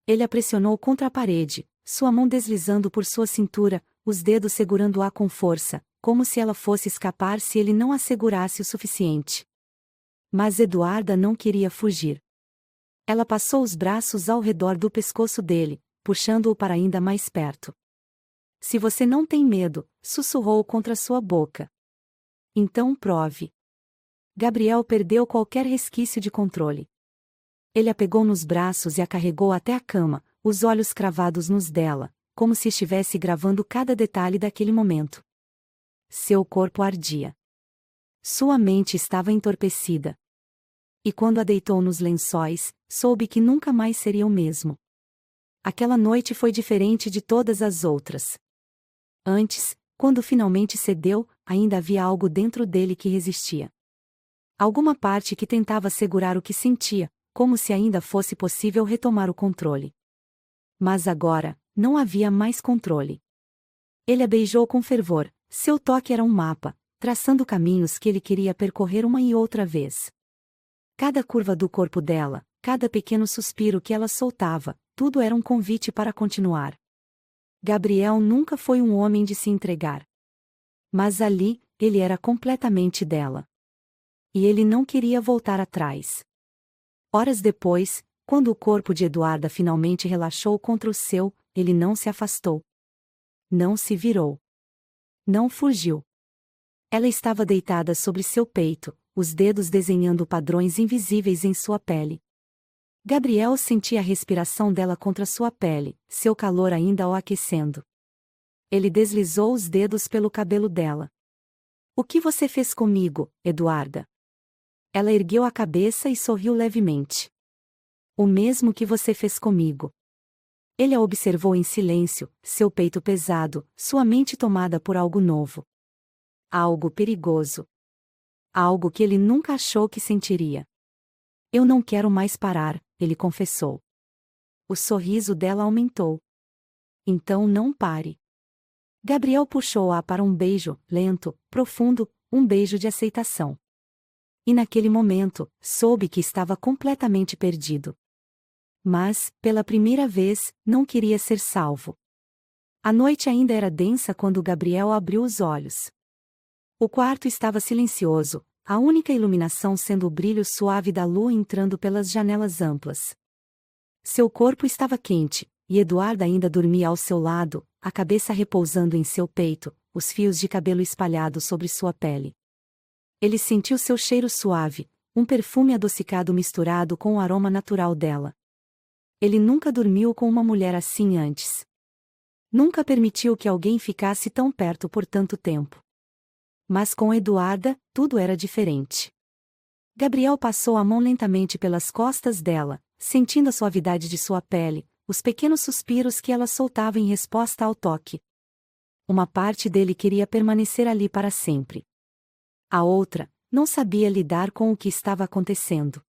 Ele a pressionou contra a parede, sua mão deslizando por sua cintura, os dedos segurando-a com força, como se ela fosse escapar se ele não a segurasse o suficiente. Mas Eduarda não queria fugir. Ela passou os braços ao redor do pescoço dele, puxando-o para ainda mais perto. Se você não tem medo, sussurrou contra sua boca. Então prove. Gabriel perdeu qualquer resquício de controle. Ele a pegou nos braços e a carregou até a cama, os olhos cravados nos dela, como se estivesse gravando cada detalhe daquele momento. Seu corpo ardia. Sua mente estava entorpecida. E quando a deitou nos lençóis, soube que nunca mais seria o mesmo. Aquela noite foi diferente de todas as outras. Antes, quando finalmente cedeu, ainda havia algo dentro dele que resistia. Alguma parte que tentava segurar o que sentia, como se ainda fosse possível retomar o controle. Mas agora, não havia mais controle. Ele a beijou com fervor, seu toque era um mapa, traçando caminhos que ele queria percorrer uma e outra vez. Cada curva do corpo dela, cada pequeno suspiro que ela soltava, tudo era um convite para continuar. Gabriel nunca foi um homem de se entregar. Mas ali, ele era completamente dela. E ele não queria voltar atrás. Horas depois, quando o corpo de Eduarda finalmente relaxou contra o seu, ele não se afastou. Não se virou. Não fugiu. Ela estava deitada sobre seu peito, os dedos desenhando padrões invisíveis em sua pele. Gabriel sentia a respiração dela contra sua pele, seu calor ainda o aquecendo. Ele deslizou os dedos pelo cabelo dela. O que você fez comigo, Eduarda? Ela ergueu a cabeça e sorriu levemente. O mesmo que você fez comigo. Ele a observou em silêncio, seu peito pesado, sua mente tomada por algo novo. Algo perigoso. Algo que ele nunca achou que sentiria. Eu não quero mais parar, ele confessou. O sorriso dela aumentou. Então não pare. Gabriel puxou-a para um beijo, lento, profundo, um beijo de aceitação. E naquele momento, soube que estava completamente perdido. Mas, pela primeira vez, não queria ser salvo. A noite ainda era densa quando Gabriel abriu os olhos. O quarto estava silencioso, a única iluminação sendo o brilho suave da lua entrando pelas janelas amplas. Seu corpo estava quente, e Eduarda ainda dormia ao seu lado, a cabeça repousando em seu peito, os fios de cabelo espalhados sobre sua pele. Ele sentiu seu cheiro suave, um perfume adocicado misturado com o aroma natural dela. Ele nunca dormiu com uma mulher assim antes. Nunca permitiu que alguém ficasse tão perto por tanto tempo. Mas com Eduarda, tudo era diferente. Gabriel passou a mão lentamente pelas costas dela, sentindo a suavidade de sua pele, os pequenos suspiros que ela soltava em resposta ao toque. Uma parte dele queria permanecer ali para sempre. A outra, não sabia lidar com o que estava acontecendo.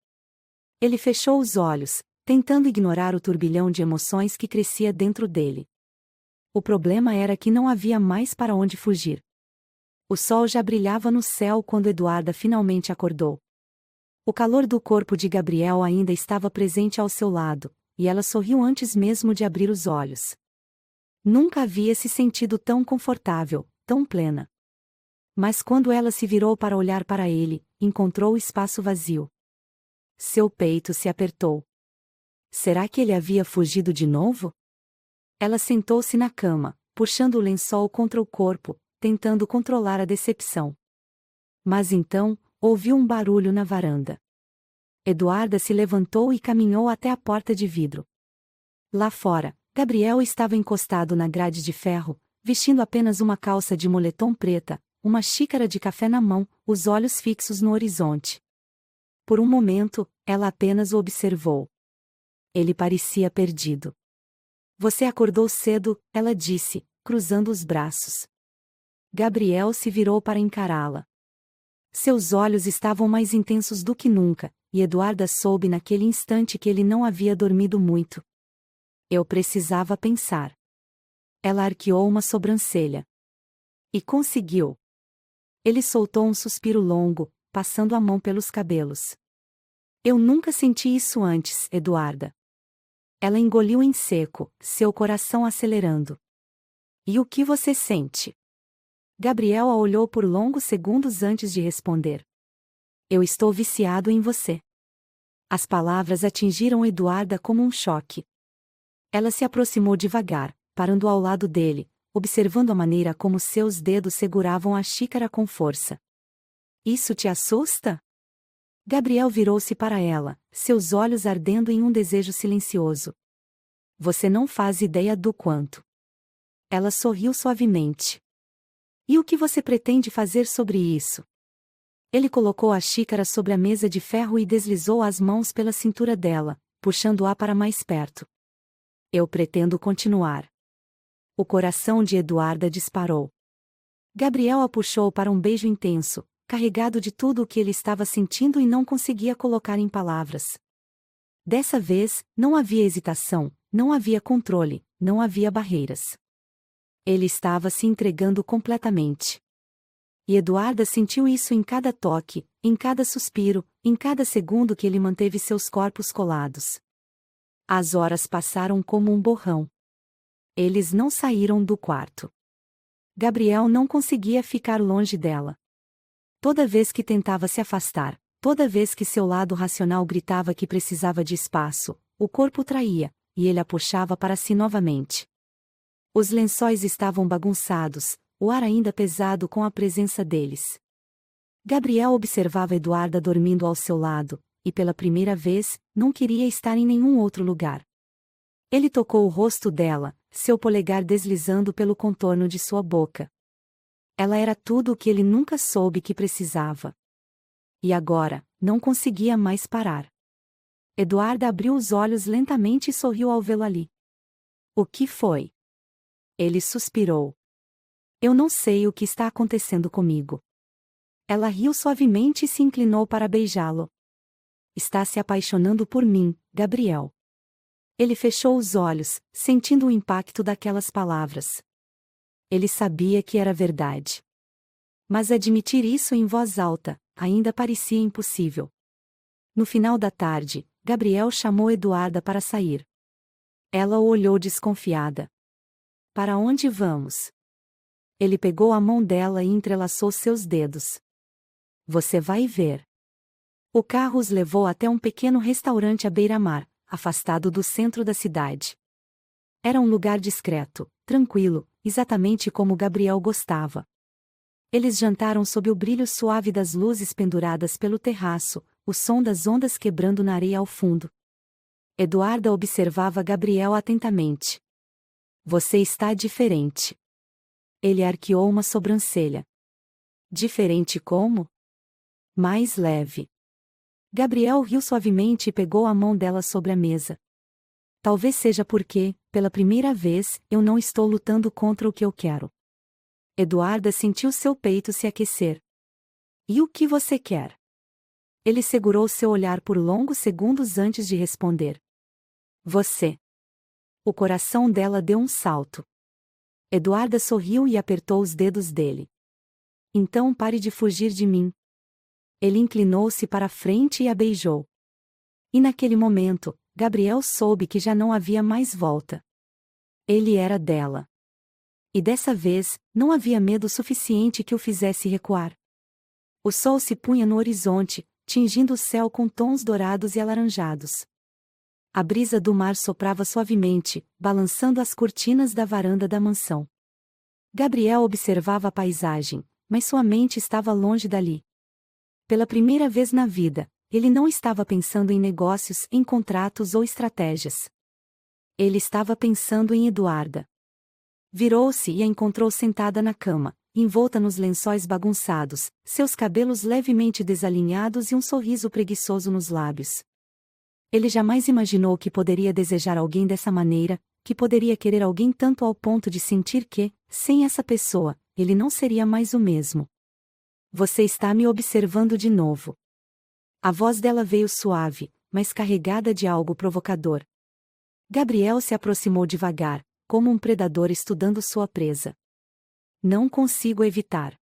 Ele fechou os olhos, tentando ignorar o turbilhão de emoções que crescia dentro dele. O problema era que não havia mais para onde fugir. O sol já brilhava no céu quando Eduarda finalmente acordou. O calor do corpo de Gabriel ainda estava presente ao seu lado, e ela sorriu antes mesmo de abrir os olhos. Nunca havia se sentido tão confortável, tão plena. Mas quando ela se virou para olhar para ele, encontrou o espaço vazio. Seu peito se apertou. Será que ele havia fugido de novo? Ela sentou-se na cama, puxando o lençol contra o corpo, tentando controlar a decepção. Mas então, ouviu um barulho na varanda. Eduarda se levantou e caminhou até a porta de vidro. Lá fora, Gabriel estava encostado na grade de ferro, vestindo apenas uma calça de moletom preta, uma xícara de café na mão, os olhos fixos no horizonte. Por um momento, ela apenas o observou. Ele parecia perdido. Você acordou cedo, ela disse, cruzando os braços. Gabriel se virou para encará-la. Seus olhos estavam mais intensos do que nunca, e Eduarda soube naquele instante que ele não havia dormido muito. Eu precisava pensar. Ela arqueou uma sobrancelha. E conseguiu. Ele soltou um suspiro longo, passando a mão pelos cabelos. Eu nunca senti isso antes, Eduarda. Ela engoliu em seco, seu coração acelerando. E o que você sente? Gabriel a olhou por longos segundos antes de responder. Eu estou viciado em você. As palavras atingiram Eduarda como um choque. Ela se aproximou devagar, parando ao lado dele, observando a maneira como seus dedos seguravam a xícara com força. Isso te assusta? Gabriel virou-se para ela, seus olhos ardendo em um desejo silencioso. Você não faz ideia do quanto. Ela sorriu suavemente. E o que você pretende fazer sobre isso? Ele colocou a xícara sobre a mesa de ferro e deslizou as mãos pela cintura dela, puxando-a para mais perto. Eu pretendo continuar. O coração de Eduarda disparou. Gabriel a puxou para um beijo intenso, carregado de tudo o que ele estava sentindo e não conseguia colocar em palavras. Dessa vez, não havia hesitação, não havia controle, não havia barreiras. Ele estava se entregando completamente. E Eduarda sentiu isso em cada toque, em cada suspiro, em cada segundo que ele manteve seus corpos colados. As horas passaram como um borrão. Eles não saíram do quarto. Gabriel não conseguia ficar longe dela. Toda vez que tentava se afastar, toda vez que seu lado racional gritava que precisava de espaço, o corpo traía, e ele a puxava para si novamente. Os lençóis estavam bagunçados, o ar ainda pesado com a presença deles. Gabriel observava Eduarda dormindo ao seu lado, e pela primeira vez, não queria estar em nenhum outro lugar. Ele tocou o rosto dela, seu polegar deslizando pelo contorno de sua boca. Ela era tudo o que ele nunca soube que precisava. E agora, não conseguia mais parar. Eduarda abriu os olhos lentamente e sorriu ao vê-lo ali. O que foi? Ele suspirou. Eu não sei o que está acontecendo comigo. Ela riu suavemente e se inclinou para beijá-lo. Está se apaixonando por mim, Gabriel. Ele fechou os olhos, sentindo o impacto daquelas palavras. Ele sabia que era verdade. Mas admitir isso em voz alta ainda parecia impossível. No final da tarde, Gabriel chamou Eduarda para sair. Ela o olhou desconfiada. Para onde vamos? Ele pegou a mão dela e entrelaçou seus dedos. Você vai ver. O carro os levou até um pequeno restaurante à beira-mar, afastado do centro da cidade. Era um lugar discreto, tranquilo, exatamente como Gabriel gostava. Eles jantaram sob o brilho suave das luzes penduradas pelo terraço, o som das ondas quebrando na areia ao fundo. Eduarda observava Gabriel atentamente. Você está diferente. Ele arqueou uma sobrancelha. Diferente como? Mais leve. Gabriel riu suavemente e pegou a mão dela sobre a mesa. Talvez seja porque, pela primeira vez, eu não estou lutando contra o que eu quero. Eduarda sentiu seu peito se aquecer. E o que você quer? Ele segurou seu olhar por longos segundos antes de responder. Você. O coração dela deu um salto. Eduarda sorriu e apertou os dedos dele. Então pare de fugir de mim. Ele inclinou-se para a frente e a beijou. E naquele momento, Gabriel soube que já não havia mais volta. Ele era dela. E dessa vez, não havia medo suficiente que o fizesse recuar. O sol se punha no horizonte, tingindo o céu com tons dourados e alaranjados. A brisa do mar soprava suavemente, balançando as cortinas da varanda da mansão. Gabriel observava a paisagem, mas sua mente estava longe dali. Pela primeira vez na vida, ele não estava pensando em negócios, em contratos ou estratégias. Ele estava pensando em Eduarda. Virou-se e a encontrou sentada na cama, envolta nos lençóis bagunçados, seus cabelos levemente desalinhados e um sorriso preguiçoso nos lábios. Ele jamais imaginou que poderia desejar alguém dessa maneira, que poderia querer alguém tanto ao ponto de sentir que, sem essa pessoa, ele não seria mais o mesmo. Você está me observando de novo. A voz dela veio suave, mas carregada de algo provocador. Gabriel se aproximou devagar, como um predador estudando sua presa. Não consigo evitar.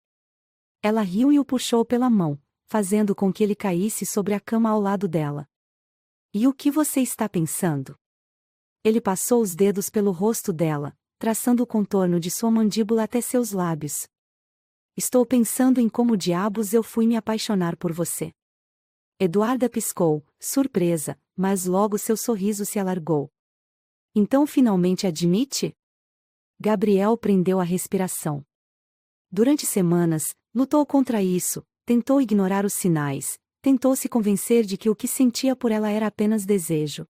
Ela riu e o puxou pela mão, fazendo com que ele caísse sobre a cama ao lado dela. E o que você está pensando? Ele passou os dedos pelo rosto dela, traçando o contorno de sua mandíbula até seus lábios. Estou pensando em como diabos eu fui me apaixonar por você. Eduarda piscou, surpresa, mas logo seu sorriso se alargou. Então finalmente admite? Gabriel prendeu a respiração. Durante semanas, lutou contra isso, tentou ignorar os sinais, tentou se convencer de que o que sentia por ela era apenas desejo.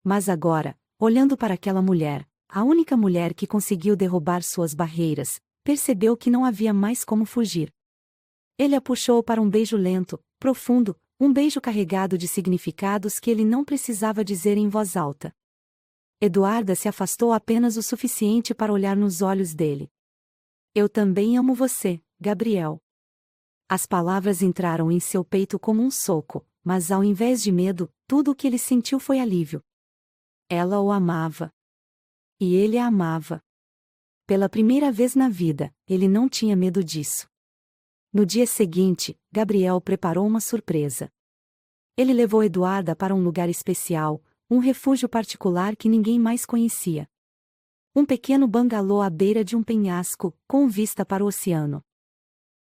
Mas agora, olhando para aquela mulher, a única mulher que conseguiu derrubar suas barreiras, percebeu que não havia mais como fugir. Ele a puxou para um beijo lento, profundo, um beijo carregado de significados que ele não precisava dizer em voz alta. Eduarda se afastou apenas o suficiente para olhar nos olhos dele. Eu também amo você, Gabriel. As palavras entraram em seu peito como um soco, mas ao invés de medo, tudo o que ele sentiu foi alívio. Ela o amava. E ele a amava. Pela primeira vez na vida, ele não tinha medo disso. No dia seguinte, Gabriel preparou uma surpresa. Ele levou Eduarda para um lugar especial, um refúgio particular que ninguém mais conhecia. Um pequeno bangalô à beira de um penhasco, com vista para o oceano.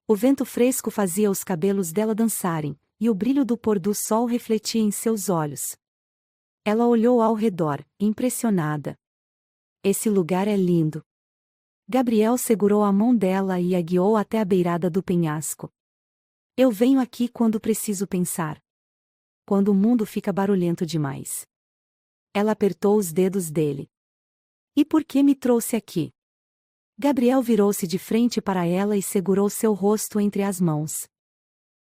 O vento fresco fazia os cabelos dela dançarem, e o brilho do pôr do sol refletia em seus olhos. Ela olhou ao redor, impressionada. Esse lugar é lindo. Gabriel segurou a mão dela e a guiou até a beirada do penhasco. Eu venho aqui quando preciso pensar. Quando o mundo fica barulhento demais. Ela apertou os dedos dele. E por que me trouxe aqui? Gabriel virou-se de frente para ela e segurou seu rosto entre as mãos.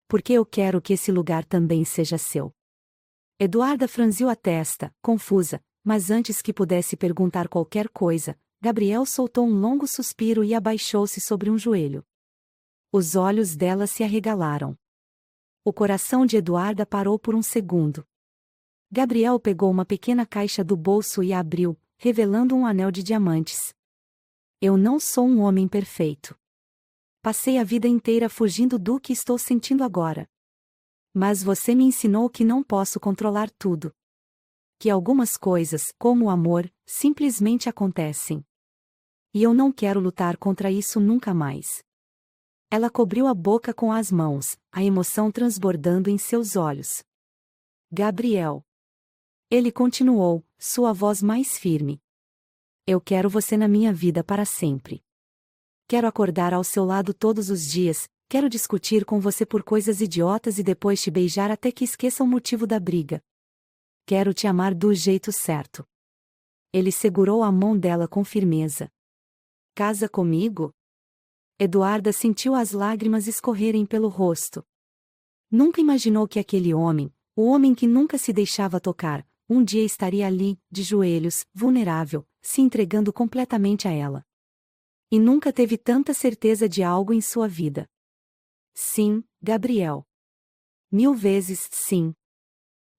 Porque eu quero que esse lugar também seja seu. Eduarda franziu a testa, confusa, Mas antes que pudesse perguntar qualquer coisa, Gabriel soltou um longo suspiro e abaixou-se sobre um joelho. Os olhos dela se arregalaram. O coração de Eduarda parou por um segundo. Gabriel pegou uma pequena caixa do bolso e a abriu, revelando um anel de diamantes. Eu não sou um homem perfeito. Passei a vida inteira fugindo do que estou sentindo agora. Mas você me ensinou que não posso controlar tudo. Que algumas coisas, como o amor, simplesmente acontecem. E eu não quero lutar contra isso nunca mais. Ela cobriu a boca com as mãos, a emoção transbordando em seus olhos. Gabriel. Ele continuou, sua voz mais firme. Eu quero você na minha vida para sempre. Quero acordar ao seu lado todos os dias, quero discutir com você por coisas idiotas e depois te beijar até que esqueça o motivo da briga. Quero te amar do jeito certo. Ele segurou a mão dela com firmeza. Casa comigo? Eduarda sentiu as lágrimas escorrerem pelo rosto. Nunca imaginou que aquele homem, o homem que nunca se deixava tocar, um dia estaria ali, de joelhos, vulnerável, se entregando completamente a ela. E nunca teve tanta certeza de algo em sua vida. Sim, Gabriel. 1000 vezes sim.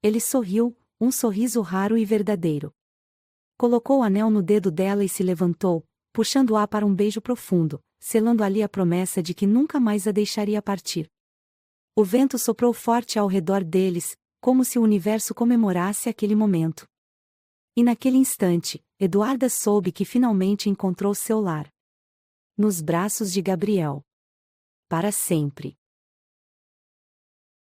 Ele sorriu, um sorriso raro e verdadeiro. Colocou o anel no dedo dela e se levantou, puxando-a para um beijo profundo, selando ali a promessa de que nunca mais a deixaria partir. O vento soprou forte ao redor deles, como se o universo comemorasse aquele momento. E naquele instante, Eduarda soube que finalmente encontrou seu lar. Nos braços de Gabriel. Para sempre.